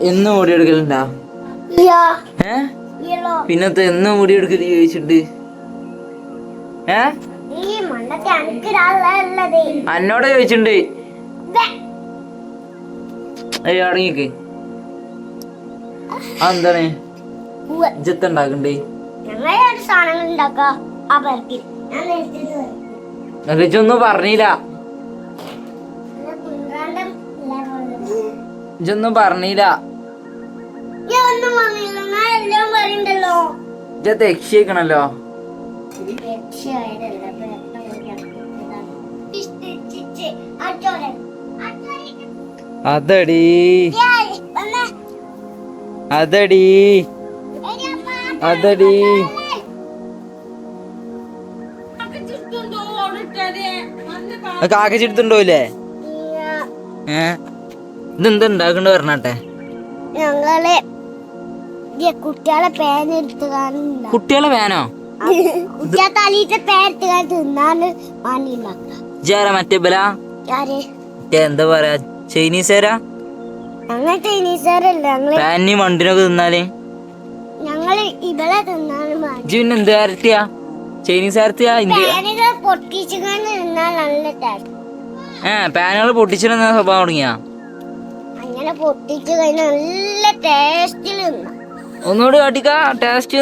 എന്നും മുടി എടുക്കലുണ്ടാ? പിന്നത്തെ എന്നും മുടി എടുക്കല് ചോദിച്ചിട്ട് എന്നോട് ചോദിച്ചിട്ടുണ്ട്. അടങ്ങിക്ക്. അതെന്താണ് ഇജ്ജത്തുണ്ടാക്കണ്ടേ? ഇജൊന്നും പറഞ്ഞില്ല. ഇജൊന്നും പറഞ്ഞില്ല. ഇജത്ത് യക്ഷിക്കണല്ലോ. അതടി അതടി അതടി കാക്കച്ചെടുത്തുണ്ടോല്ലേ? ഇതെന്താ ഉണ്ടാക്കണ്ട പറഞ്ഞാട്ടെ. ഞങ്ങള് കുട്ടികളെ പേനെടുത്ത് കുട്ടികളെ പേനോ? കുട്ടികളെ തലീത്തെ പേരെടുത്ത് തിന്നാല് ജാരാ മറ്റേ ബല എന്താ പറയാ ചൈനീസുകാരാ? ഞങ്ങൾ ചൈനീസുകാരല്ല. പാനി മണ്ടിനൊക്കെ തിന്നാല് ഞങ്ങള് ഇവിടെ തിന്നാലും പിന്നെ എന്ത് കാരത്തിയാ? ചൈനീസുകാരത്തിയാ? പാനുകൾ പൊട്ടിച്ചിരുന്ന സ്വഭാവം തുടങ്ങിയാ? അങ്ങനെ പൊട്ടിച്ചു കഴിഞ്ഞാൽ നല്ല ടേസ്റ്റിൽ ഒന്നുകൂടി കാട്ടിക്ക ടേസ്റ്റ്.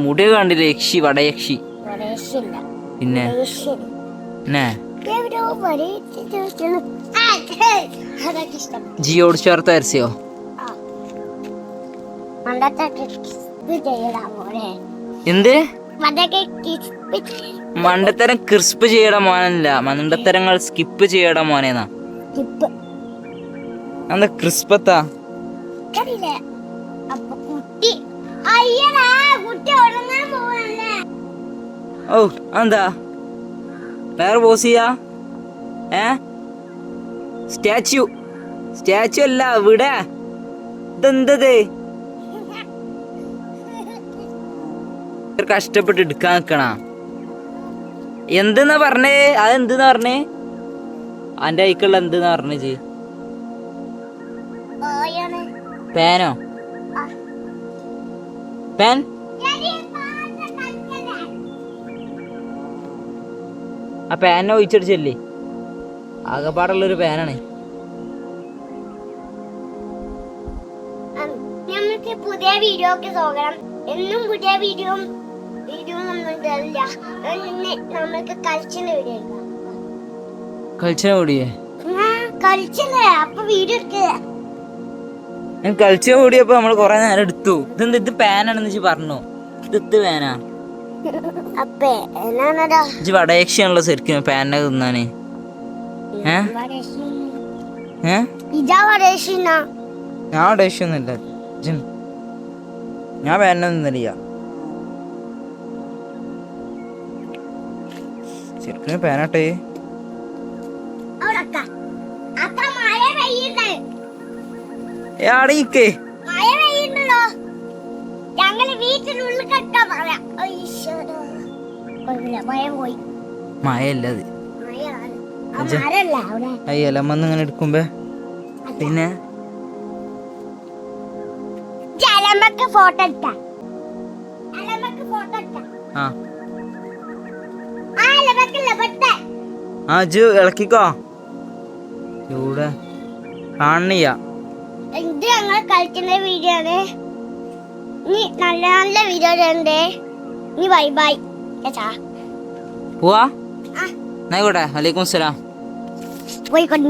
മുടിയൊക്കെ കണ്ടില്ലേ? യക്ഷി വടയക്ഷി. പിന്നെ ജിയോട് ചേർത്ത അരസിയോ? എന്ത് മണ്ടത്തരം? ക്രിസ്പ് ചെയ്യട മോനല്ല, മണ്ടത്തരങ്ങൾ സ്കിപ്പ് ചെയ്യട മോനേന്നാ. എന്താ ക്രിസ്പത്താ? ഓ എന്താ വേറെ പോസ് ചെയ്യാ? സ്റ്റാച്ചു സ്റ്റാച്ചു അല്ല ഇവിടെ. ഇതെന്തത് കഷ്ടപ്പെട്ട് എടുക്കാൻ നിക്കണ? എന്തെന്നാ പറഞ്ഞേ? അതെന്തെന്നാ പറഞ്ഞേ? അന്റെ അയക്കുള്ള എന്തെന്നാ പറഞ്ഞേ? പേനോ? പേൻ ആ പേനെ ഒഴിച്ചടിച്ചല്ലേ? ആകെപ്പാടുള്ളൊരു പേനാണ്. നമുക്ക് പുതിയ വീഡിയോ ഒക്കെ നോക്കണം. എന്നും പുതിയ വീഡിയോ നമുക്ക് കളിച്ചില്ലേ അപ്പൊ വീഡിയോ ഞാൻ കളിച്ച കൂടിയപ്പോ നമ്മള് കൊറേ നേരം എടുത്തു. ഇതെന്ത് ഇത് പേനാണെന്ന് വെച്ച് പറഞ്ഞു. ഇത് പേനാ? വടയക്ഷിയാണല്ലോ ശരിക്കും പേന തിന്നാന്. ഞാൻ വടയക്ഷിയൊന്നുമില്ല. ഞാൻ പേന തിന്നില്ല ശരിക്കും പേനാട്ടെ. മഴയല്ലത് അയ്യല്ലമ്മന്ന് ഇങ്ങനെ എടുക്കുമ്പോ പിന്നെ ഫോട്ടോ ഇളക്കിക്കോ. ഇവിടെ കാണണില്ല. ഇത് ഞങ്ങൾ കളിക്കുന്ന വീഡിയോ ആണ്. ഇനി നല്ല നല്ല വീഡിയോ ഉണ്ട്. ഇനി ബൈ ബൈ. പോവാ. ആയിക്കോട്ടെ. വലൈക്കും സലാം. പോയിക്കോട്ടെ.